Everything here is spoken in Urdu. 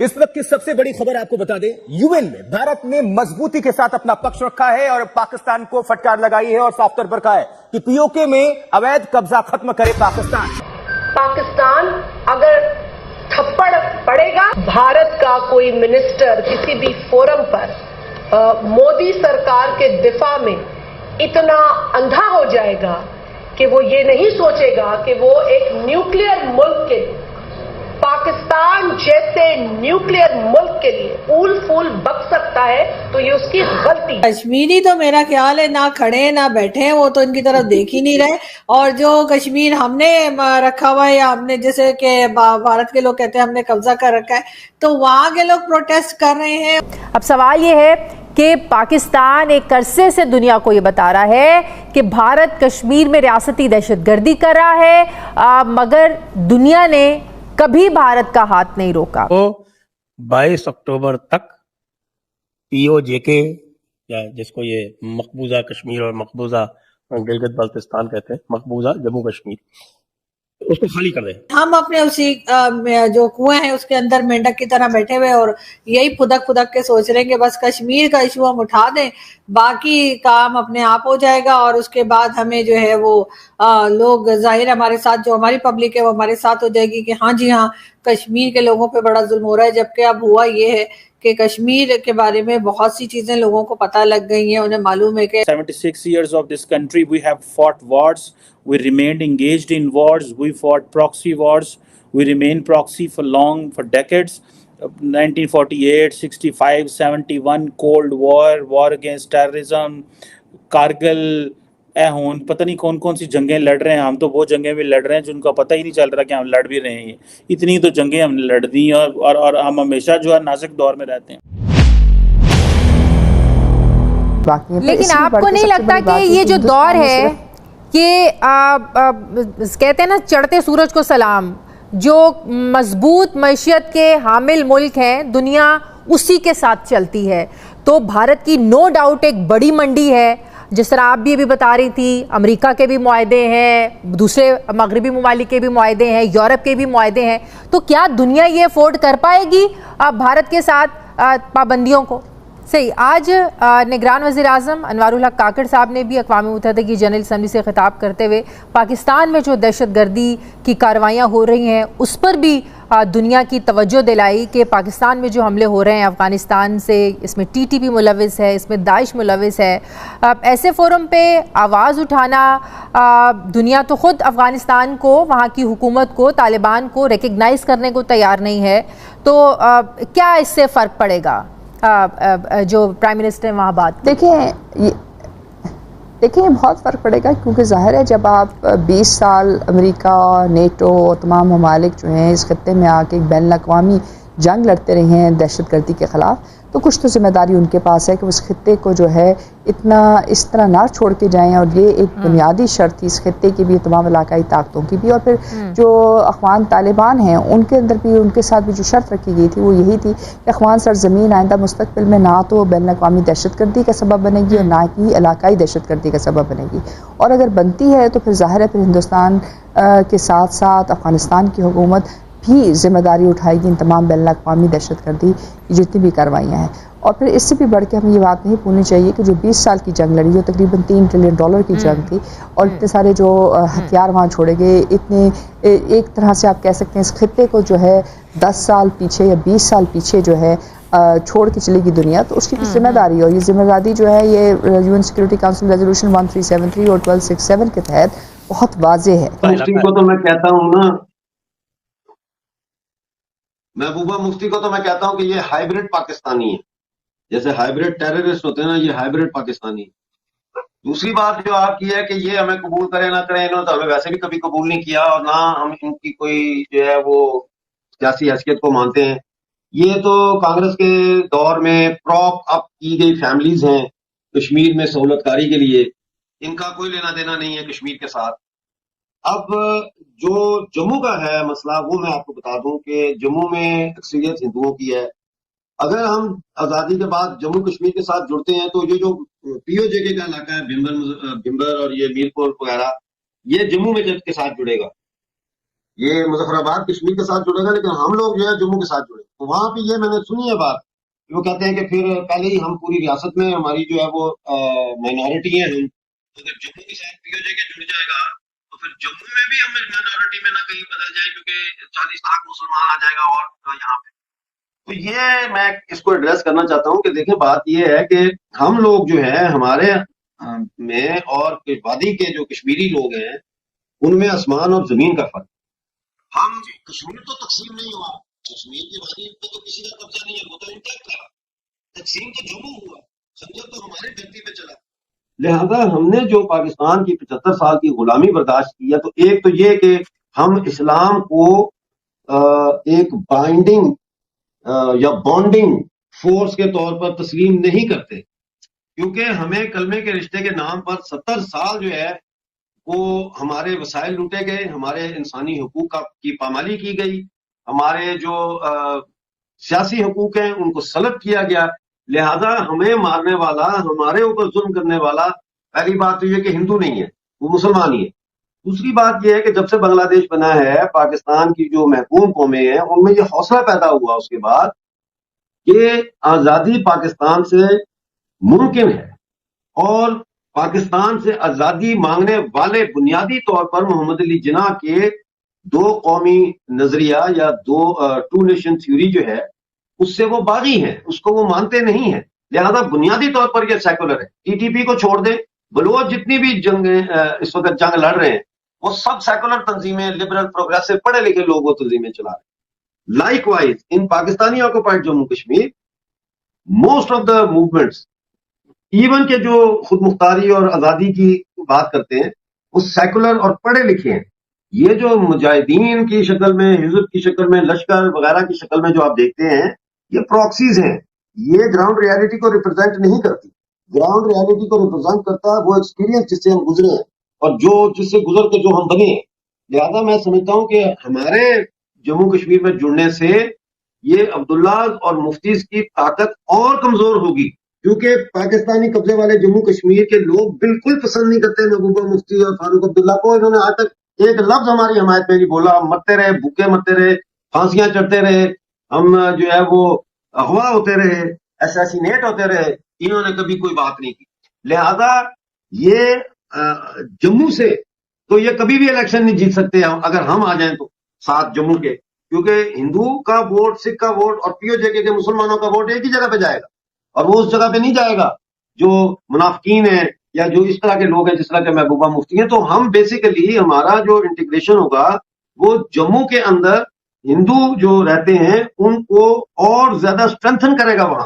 اس وقت کی سب سے بڑی خبر آپ کو بتا دیں، یو این میں بھارت نے مضبوطی کے ساتھ اپنا پکش رکھا ہے اور پاکستان کو فٹکار لگائی ہے اور صاف طور پر کہا ہے کہ پی او کے میں اویدھ قبضہ ختم کرے پاکستان اگر تھپڑ پڑے گا، بھارت کا کوئی منسٹر کسی بھی فورم پر مودی سرکار کے دفاع میں اتنا اندھا ہو جائے گا کہ وہ یہ نہیں سوچے گا کہ وہ ایک نیوکلیئر ملک کے پاکستان جیسے نیوکلیئر ملک کے لیے اول پھول بک سکتا ہے، تو یہ اس کی غلطی ہے۔ کشمیری تو میرا خیال ہے نہ کھڑے نہ بیٹھے ہیں، وہ تو ان کی طرف دیکھ ہی نہیں رہے، اور جو کشمیر ہم نے رکھا ہوا ہے یا ہم نے جیسے کہ بھارت کے لوگ کہتے ہیں ہم نے قبضہ کر رکھا ہے، تو وہاں کے لوگ پروٹیسٹ کر رہے ہیں۔ اب سوال یہ ہے کہ پاکستان ایک عرصے سے دنیا کو یہ بتا رہا ہے کہ بھارت کشمیر میں ریاستی دہشت گردی کر رہا ہے، مگر دنیا نے کبھی بھارت کا ہاتھ نہیں روکا۔ 22 اکتوبر تک پی او جے کے، یا جس کو یہ مقبوضہ کشمیر اور مقبوضہ گلگت بلتستان کہتے ہیں، مقبوضہ جموں کشمیر، اس کو خالی کر دیں۔ ہم اپنے اسی جو کنویں ہیں اس کے اندر مینڈک کی طرح بیٹھے ہوئے اور یہی پھدک پھدک کے سوچ رہے ہیں کہ بس کشمیر کا ایشو ہم اٹھا دیں، باقی کام اپنے آپ ہو جائے گا، اور اس کے بعد ہمیں جو ہے وہ لوگ ظاہر ہمارے ساتھ، جو ہماری پبلک ہے وہ ہمارے ساتھ ہو جائے گی کہ ہاں جی ہاں کشمیر کے لوگوں پہ بڑا ظلم ہو رہا ہے، جبکہ اب ہوا یہ ہے کہ کشمیر کے بارے میں بہت سی چیزیں لوگوں کو پتہ لگ گئی ہیں، انہیں معلوم ہے کہ 76 years of this country we have fought wars, we remained engaged in wars, we fought proxy wars, we remained proxy for decades. 1948, 65, 71, Cold War, war against terrorism, Kargil, ہون پتہ نہیں کون کون سی جنگیں لڑ رہے ہیں، ہم تو وہ جنگیں بھی لڑ رہے ہیں جن کا پتہ ہی نہیں چل رہا کہ ہم لڑ بھی رہے ہیں۔ اتنی تو جنگیں ہم نے لڑ دی ہیں، اور ہم ہمیشہ جو ہے نازک دور میں رہتے ہیں۔ لیکن آپ کو نہیں لگتا کہ یہ جو دور ہے کہ کہتے ہیں نا چڑھتے سورج کو سلام، جو مضبوط معیشت کے حامل ملک ہیں دنیا اسی کے ساتھ چلتی ہے، تو بھارت کی نو ڈاؤٹ ایک بڑی منڈی ہے، جس طرح آپ بھی ابھی بتا رہی تھی امریکہ کے بھی معاہدے ہیں، دوسرے مغربی ممالک کے بھی معاہدے ہیں، یورپ کے بھی معاہدے ہیں، تو کیا دنیا یہ افورڈ کر پائے گی بھارت کے ساتھ پابندیوں کو؟ صحیح۔ آج نگران وزیر اعظم انوار الحق کاکڑ صاحب نے بھی اقوام متحدہ کی جنرل اسمبلی سے خطاب کرتے ہوئے پاکستان میں جو دہشت گردی کی کارروائیاں ہو رہی ہیں اس پر بھی دنیا کی توجہ دلائی کہ پاکستان میں جو حملے ہو رہے ہیں افغانستان سے، اس میں ٹی ٹی پی ملوث ہے، اس میں داعش ملوث ہے۔ ایسے فورم پہ آواز اٹھانا، دنیا تو خود افغانستان کو، وہاں کی حکومت کو، طالبان کو ریکگنائز کرنے کو تیار نہیں ہے، تو کیا اس سے فرق پڑے گا جو پرائم منسٹر وہاں بات؟ دیکھیں بہت فرق پڑے گا، کیونکہ ظاہر ہے جب آپ 20 سال امریکہ، نیٹو اور تمام ممالک جو ہیں اس خطے میں آ کے ایک بین الاقوامی جنگ لڑتے رہے ہیں دہشت گردی کے خلاف، تو کچھ تو ذمہ داری ان کے پاس ہے کہ اس خطے کو جو ہے اس طرح نہ چھوڑ کے جائیں، اور یہ ایک بنیادی شرط تھی اس خطے کی بھی، تمام علاقائی طاقتوں کی بھی، اور پھر جو افغان طالبان ہیں ان کے اندر بھی، ان کے ساتھ بھی جو شرط رکھی گئی تھی وہ یہی تھی کہ افغان سرزمین آئندہ مستقبل میں نہ تو بین الاقوامی دہشت گردی کا سبب بنے گی اور نہ ہی علاقائی دہشت گردی کا سبب بنے گی، اور اگر بنتی ہے تو پھر ظاہر ہے پھر ہندوستان کے ساتھ ساتھ افغانستان کی حکومت بھی ذمہ داری اٹھائے گی ان تمام بین الاقوامی دہشت گردی کی جتنی بھی کارروائیاں ہیں۔ اور پھر اس سے بھی بڑھ کے ہمیں یہ بات نہیں بھولنی چاہیے کہ جو 20 سال کی جنگ لڑی، جو تقریباً $3 ٹریلین کی جنگ تھی، اور اتنے سارے جو ہتھیار وہاں چھوڑے گئے، اتنے ایک طرح سے آپ کہہ سکتے ہیں اس خطے کو جو ہے 10 سال پیچھے یا 20 سال پیچھے جو ہے چھوڑ کے چلے گی دنیا، تو اس کی ذمہ داری، اور یہ ذمہ داری جو ہے یہ UN سیکورٹی کونسل ریزولوشن 1373 اور 1267 کے تحت بہت واضح ہے۔ مفتی کو تو میں کہتا ہوں نا، محبوبہ مفتی کو تو میں کہتا ہوں کہ یہ ہائیبرڈ پاکستانی ہے، جیسے ہائیبرڈ ٹیررسٹ ہوتے ہیں نا، یہ ہائیبرڈ پاکستانی ہے۔ دوسری بات جو آپ کی ہے کہ یہ ہمیں قبول کریں نہ کریں، انہوں نے تو ہمیں ویسے بھی کبھی قبول نہیں کیا، اور نہ ہم ان کی کوئی جو ہے وہ سیاسی حیثیت کو مانتے ہیں۔ یہ تو کانگریس کے دور میں پراپ اپ کی گئی فیملیز ہیں کشمیر میں سہولت کاری کے لیے، ان کا کوئی لینا دینا نہیں ہے کشمیر کے ساتھ۔ اب جو جموں کا ہے مسئلہ، وہ میں آپ کو بتا دوں کہ جموں میں اکثریت ہندوؤں کی ہے۔ اگر ہم آزادی کے بعد جموں کشمیر کے ساتھ جڑتے ہیں تو یہ جو پی او جے کے کا علاقہ ہے، بھمبر اور یہ میر پور وغیرہ، یہ جموں میں کے ساتھ جڑے گا۔ یہ مظفر آباد کشمیر کے ساتھ جڑے گا، لیکن ہم لوگ جو ہے جموں کے ساتھ جڑے. تو وہاں پہ یہ میں نے سنی ہے بات، وہ کہتے ہیں کہ پھر پہلے ہی ہم پوری ریاست میں ہماری جو ہے وہ مائنورٹی ہیں، ہم اگر جموں کے ساتھ پی او جے کے جڑ جائے گا تو پھر جموں میں بھی ہم مائنورٹی میں نہ کہیں بدل جائے، کیونکہ 40 لاکھ مسلمان آ جائے گا اور یہاں پہ. تو یہ میں اس کو ایڈریس کرنا چاہتا ہوں کہ دیکھیں بات یہ ہے کہ ہم لوگ جو ہے ہمارے میں اور وادی کے جو کشمیری لوگ ہیں ان میں آسمان اور زمین کا فرق. ہم کشمیر تو تقسیم نہیں ہوا، کشمیر کی وادی پہ تو کسی کا قبضہ نہیں ہے، وہ تو انٹیکٹ تھا. تقسیم تو جموں ہوا، خنجر تو ہمارے دھرتی پہ چلا. لہذا ہم نے جو پاکستان کی 75 سال کی غلامی برداشت کی ہے، تو ایک تو یہ کہ ہم اسلام کو ایک بائنڈنگ یا بانڈنگ فورس کے طور پر تسلیم نہیں کرتے، کیونکہ ہمیں کلمے کے رشتے کے نام پر 70 سال جو ہے وہ ہمارے وسائل لوٹے گئے، ہمارے انسانی حقوق کی پامالی کی گئی، ہمارے جو سیاسی حقوق ہیں ان کو سلب کیا گیا. لہذا ہمیں مارنے والا، ہمارے اوپر ظلم کرنے والا پہلی بات تو یہ کہ ہندو نہیں ہے، وہ مسلمان ہی ہے. دوسری بات یہ ہے کہ جب سے بنگلہ دیش بنا ہے، پاکستان کی جو محکوم قومیں ہیں ان میں یہ حوصلہ پیدا ہوا اس کے بعد کہ آزادی پاکستان سے ممکن ہے، اور پاکستان سے آزادی مانگنے والے بنیادی طور پر محمد علی جناح کے دو قومی نظریہ یا ٹو نیشن تھیوری جو ہے اس سے وہ باغی ہیں، اس کو وہ مانتے نہیں ہیں. لہذا بنیادی طور پر یہ سیکولر ہے. ٹی ٹی پی کو چھوڑ دیں، بلوچ جتنی بھی جنگ اس وقت جنگ لڑ رہے ہیں وہ سب سیکولر تنظیمیں، لبرل پروگریسو پڑھے لکھے لوگ وہ تنظیمیں چلا رہے ہیں. Like wise in Pakistani occupied Jammu Kashmir most of the movements even کہ جو خود مختاری اور آزادی کی بات کرتے ہیں وہ سیکولر اور پڑھے لکھے ہیں. یہ جو مجاہدین کی شکل میں، حزب کی شکل میں، لشکر وغیرہ کی شکل میں جو آپ دیکھتے ہیں یہ پراکسیز ہیں، یہ گراؤنڈ ریالٹی کو ریپرزینٹ نہیں کرتی. گراؤنڈ ریالٹی کو ریپرزینٹ کرتا ہے وہ ایکسپیرینس جس سے ہم گزرے ہیں اور جس سے گزر کے جو ہم بنے ہیں. لہذا میں سمجھتا ہوں کہ ہمارے جموں کشمیر میں جڑنے سے یہ عبداللہ اور مفتیز کی طاقت اور کمزور ہوگی، کیونکہ پاکستانی قبضے والے جموں کشمیر کے لوگ بالکل پسند نہیں کرتے محبوبہ مفتی اور فاروق عبداللہ کو. انہوں نے آج تک ایک لفظ ہماری حمایت میں نہیں بولا. ہم مرتے رہے، بھوکے مرتے رہے، پھانسیاں چڑھتے رہے، ہم جو ہے وہ اغوا ہوتے رہے، اسیسینیٹ ہوتے رہے، انہوں نے کبھی کوئی بات نہیں کی. لہذا یہ جموں سے تو یہ کبھی بھی الیکشن نہیں جیت سکتے اگر ہم آ جائیں تو ساتھ جموں کے، کیونکہ ہندو کا ووٹ، سکھ کا ووٹ اور پی او جے کے مسلمانوں کا ووٹ ایک ہی جگہ پہ جائے گا، اور وہ اس جگہ پہ نہیں جائے گا جو منافقین ہیں یا جو اس طرح کے لوگ ہیں جس طرح کے محبوبہ مفتی ہیں. تو ہم بیسیکلی ہمارا جو انٹیگریشن ہوگا وہ جموں کے اندر ہندو جو رہتے ہیں ان کو اور زیادہ اسٹرینتھن کرے گا وہاں.